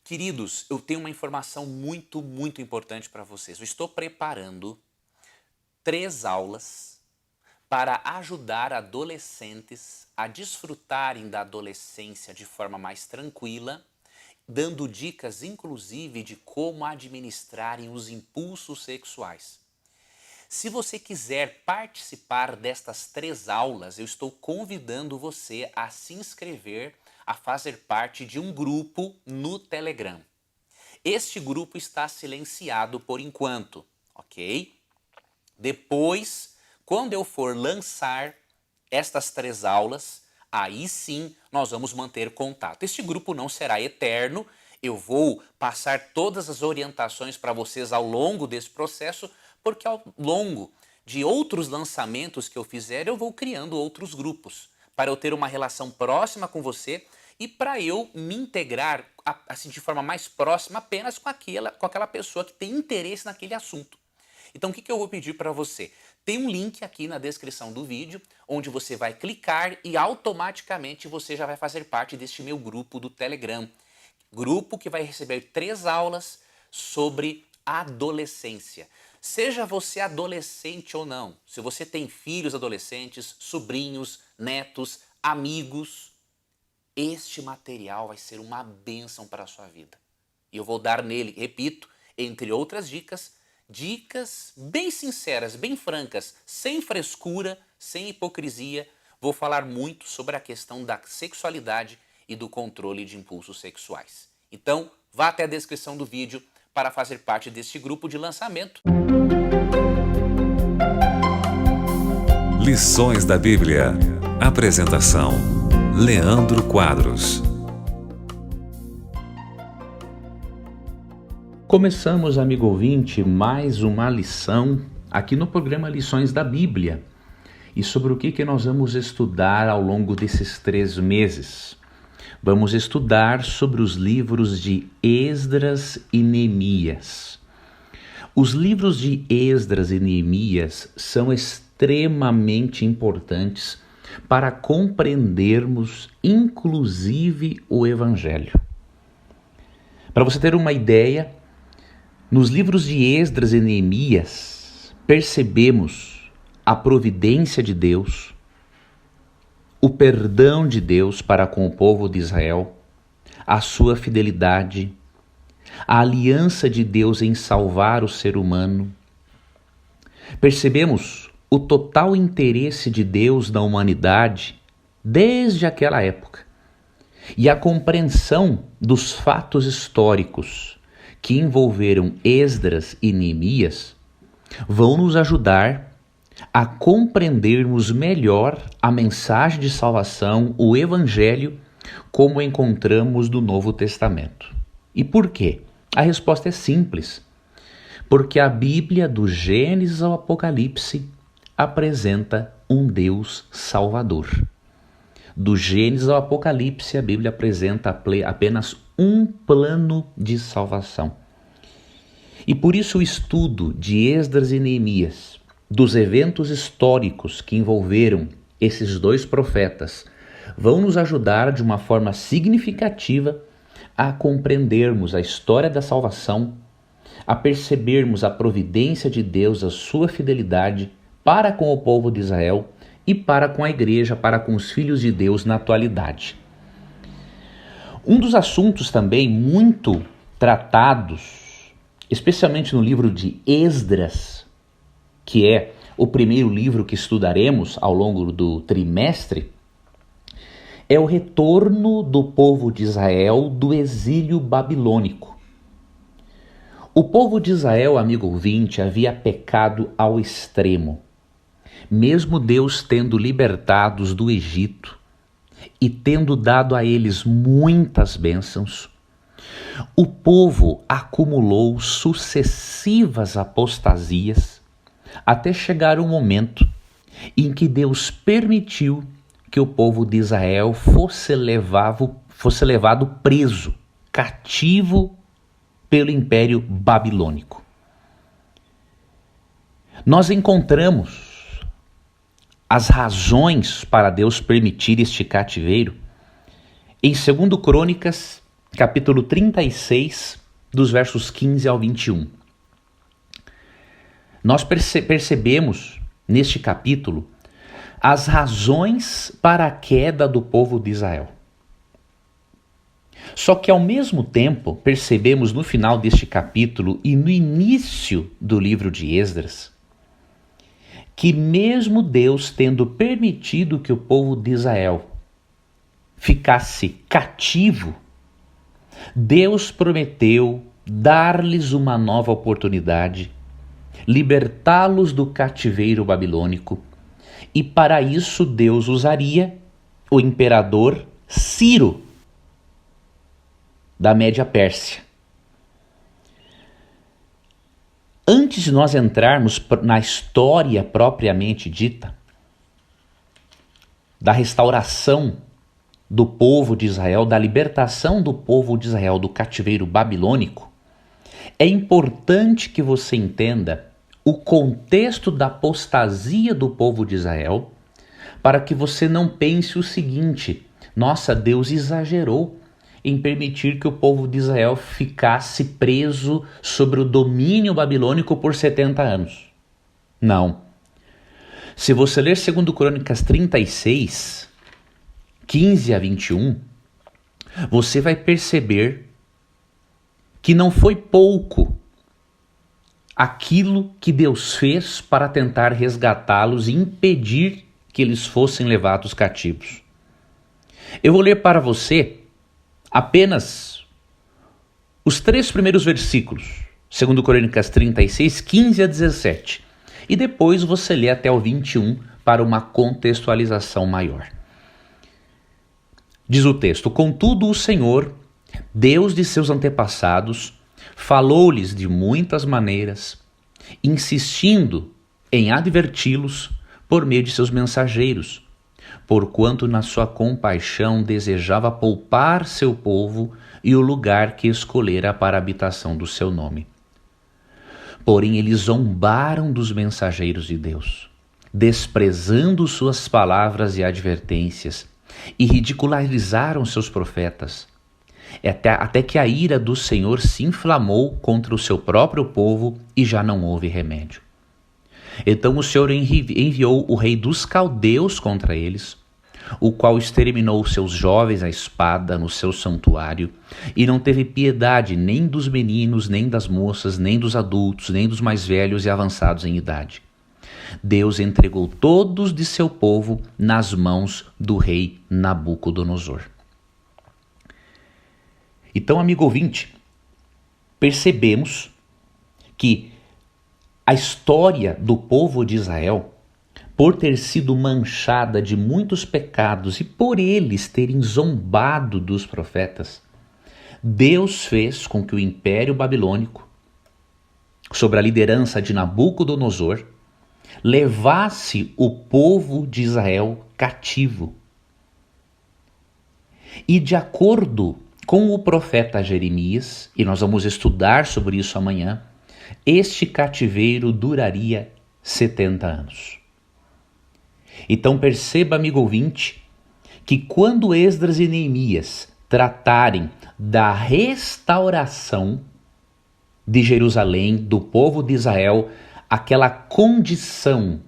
Queridos, eu tenho uma informação muito importante para vocês. Eu estou preparando 3 aulas para ajudar adolescentes a desfrutarem da adolescência de forma mais tranquila, dando dicas inclusive de como administrarem os impulsos sexuais. Se você quiser participar destas 3 aulas, eu estou convidando você a se inscrever, a fazer parte de um grupo no Telegram. Este grupo está silenciado por enquanto, ok? Depois, quando eu for lançar estas 3 aulas, aí sim nós vamos manter contato. Este grupo não será eterno, eu vou passar todas as orientações para vocês ao longo desse processo, porque ao longo de outros lançamentos que eu fizer, eu vou criando outros grupos, para eu ter uma relação próxima com você e para eu me integrar assim, de forma mais próxima apenas com aquela pessoa que tem interesse naquele assunto. Então o que eu vou pedir para você? Tem um link aqui na descrição do vídeo, onde você vai clicar e automaticamente você já vai fazer parte deste meu grupo do Telegram. Grupo que vai receber 3 aulas sobre adolescência. Seja você adolescente ou não, se você tem filhos adolescentes, sobrinhos, netos, amigos, este material vai ser uma bênção para a sua vida. E eu vou dar nele, repito, entre outras dicas bem sinceras, bem francas, sem frescura, sem hipocrisia. Vou falar muito sobre a questão da sexualidade e do controle de impulsos sexuais. Então, vá até a descrição do vídeo para fazer parte deste grupo de lançamento. Lições da Bíblia. Apresentação: Leandro Quadros. Começamos, amigo ouvinte, mais uma lição aqui no programa Lições da Bíblia. E sobre o que nós vamos estudar ao longo desses 3 meses? Vamos estudar sobre os livros de Esdras e Neemias. Os livros de Esdras e Neemias são extremamente importantes para compreendermos, inclusive, o Evangelho. Para você ter uma ideia, nos livros de Esdras e Neemias, percebemos a providência de Deus, o perdão de Deus para com o povo de Israel, a sua fidelidade, a aliança de Deus em salvar o ser humano. Percebemos o total interesse de Deus na humanidade desde aquela época e a compreensão dos fatos históricos que envolveram Esdras e Neemias vão nos ajudar a compreendermos melhor a mensagem de salvação, o Evangelho, como encontramos no Novo Testamento. E por quê? A resposta é simples. Porque a Bíblia, do Gênesis ao Apocalipse, apresenta um Deus Salvador. Do Gênesis ao Apocalipse, a Bíblia apresenta apenas um plano de salvação. E por isso o estudo de Esdras e Neemias, dos eventos históricos que envolveram esses 2 profetas, vão nos ajudar de uma forma significativa a compreendermos a história da salvação, a percebermos a providência de Deus, a sua fidelidade para com o povo de Israel e para com a igreja, para com os filhos de Deus na atualidade. Um dos assuntos também muito tratados, especialmente no livro de Esdras, que é o primeiro livro que estudaremos ao longo do trimestre, é o retorno do povo de Israel do exílio babilônico. O povo de Israel, amigo ouvinte, havia pecado ao extremo. Mesmo Deus tendo libertados do Egito e tendo dado a eles muitas bênçãos, o povo acumulou sucessivas apostasias até chegar o momento em que Deus permitiu que o povo de Israel fosse levado preso, cativo pelo Império Babilônico. Nós encontramos as razões para Deus permitir este cativeiro em 2 Crônicas, capítulo 36, dos versos 15 ao 21. Nós percebemos neste capítulo as razões para a queda do povo de Israel. Só que ao mesmo tempo percebemos no final deste capítulo e no início do livro de Esdras que mesmo Deus tendo permitido que o povo de Israel ficasse cativo, Deus prometeu dar-lhes uma nova oportunidade, libertá-los do cativeiro babilônico, e para isso Deus usaria o imperador Ciro, da Média Pérsia. Antes de nós entrarmos na história propriamente dita, da restauração do povo de Israel, da libertação do povo de Israel do cativeiro babilônico, é importante que você entenda o contexto da apostasia do povo de Israel, para que você não pense o seguinte: nossa, Deus exagerou em permitir que o povo de Israel ficasse preso sobre o domínio babilônico por 70 anos. Não. Se você ler 2 Crônicas 36, 15 a 21, você vai perceber que não foi pouco aquilo que Deus fez para tentar resgatá-los e impedir que eles fossem levados cativos. Eu vou ler para você apenas os 3 primeiros versículos, 2 Crônicas 36, 15 a 17. E depois você lê até o 21 para uma contextualização maior. Diz o texto: contudo o Senhor, Deus de seus antepassados, falou-lhes de muitas maneiras, insistindo em adverti-los por meio de seus mensageiros, porquanto na sua compaixão desejava poupar seu povo e o lugar que escolhera para a habitação do seu nome. Porém eles zombaram dos mensageiros de Deus, desprezando suas palavras e advertências, e ridicularizaram seus profetas, até que a ira do Senhor se inflamou contra o seu próprio povo e já não houve remédio. Então o Senhor enviou o rei dos caldeus contra eles, o qual exterminou seus jovens à espada no seu santuário, e não teve piedade nem dos meninos, nem das moças, nem dos adultos, nem dos mais velhos e avançados em idade. Deus entregou todos de seu povo nas mãos do rei Nabucodonosor. Então, amigo ouvinte, percebemos que a história do povo de Israel, por ter sido manchada de muitos pecados e por eles terem zombado dos profetas, Deus fez com que o Império Babilônico, sob a liderança de Nabucodonosor, levasse o povo de Israel cativo. E de acordo com o profeta Jeremias, e nós vamos estudar sobre isso amanhã, este cativeiro duraria 70 anos. Então perceba, amigo ouvinte, que quando Esdras e Neemias tratarem da restauração de Jerusalém, do povo de Israel, aquela condição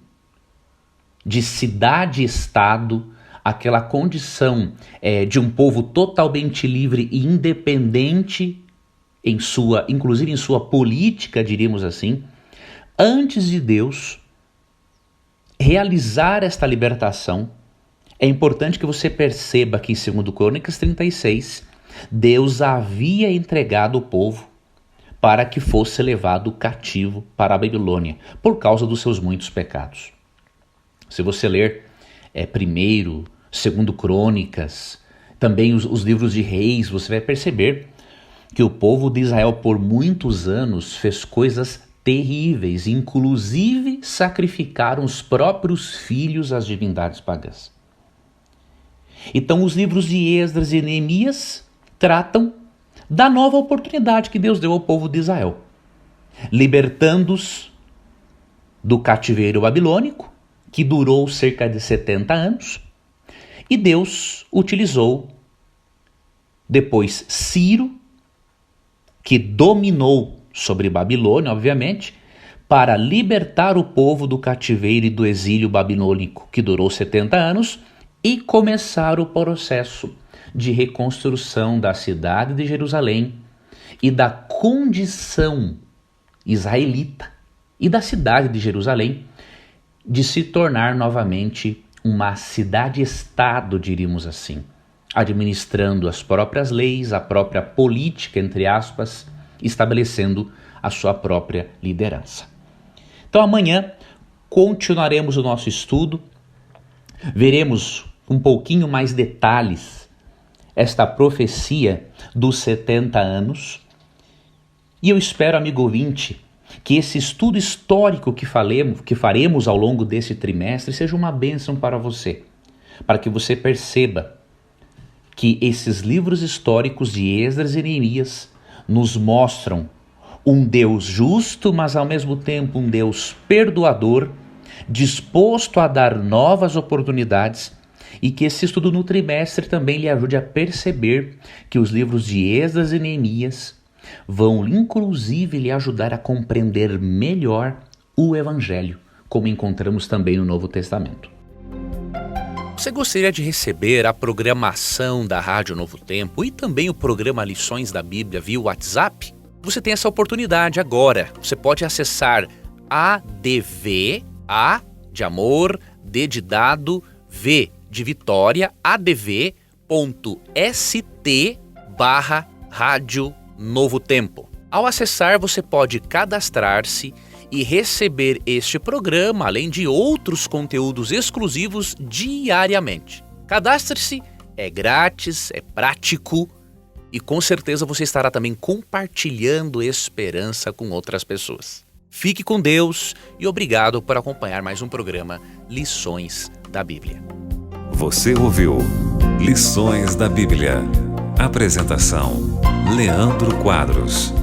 de cidade-estado, aquela condição de um povo totalmente livre e independente, inclusive em sua política, diríamos assim, antes de Deus realizar esta libertação, é importante que você perceba que em 2 Crônicas 36, Deus havia entregado o povo para que fosse levado cativo para a Babilônia, por causa dos seus muitos pecados. Se você ler 1º, 2º Crônicas, também os livros de Reis, você vai perceber que o povo de Israel por muitos anos fez coisas terríveis, inclusive sacrificaram os próprios filhos às divindades pagãs. Então os livros de Esdras e Neemias tratam da nova oportunidade que Deus deu ao povo de Israel, libertando-os do cativeiro babilônico, que durou cerca de 70 anos, e Deus utilizou depois Ciro, que dominou sobre Babilônia, obviamente, para libertar o povo do cativeiro e do exílio babilônico, que durou 70 anos, e começar o processo de reconstrução da cidade de Jerusalém e da condição israelita e da cidade de Jerusalém de se tornar novamente uma cidade-estado, diríamos assim, administrando as próprias leis, a própria política, entre aspas, estabelecendo a sua própria liderança. Então amanhã continuaremos o nosso estudo, veremos um pouquinho mais detalhes esta profecia dos 70 anos, e eu espero, amigo ouvinte, que esse estudo histórico que faremos ao longo desse trimestre seja uma bênção para você, para que você perceba que esses livros históricos de Esdras e Neemias nos mostram um Deus justo, mas ao mesmo tempo um Deus perdoador, disposto a dar novas oportunidades, e que esse estudo no trimestre também lhe ajude a perceber que os livros de Esdras e Neemias vão inclusive lhe ajudar a compreender melhor o Evangelho, como encontramos também no Novo Testamento. Você gostaria de receber a programação da Rádio Novo Tempo e também o programa Lições da Bíblia via WhatsApp? Você tem essa oportunidade agora. Você pode acessar ADV, A de amor, D de dado, V de Vitória, adv.st/Rádio Novo Tempo. Ao acessar, você pode cadastrar-se e receber este programa, além de outros conteúdos exclusivos diariamente. Cadastre-se, é grátis, é prático e com certeza você estará também compartilhando esperança com outras pessoas. Fique com Deus e obrigado por acompanhar mais um programa Lições da Bíblia. Você ouviu Lições da Bíblia. Apresentação: Leandro Quadros.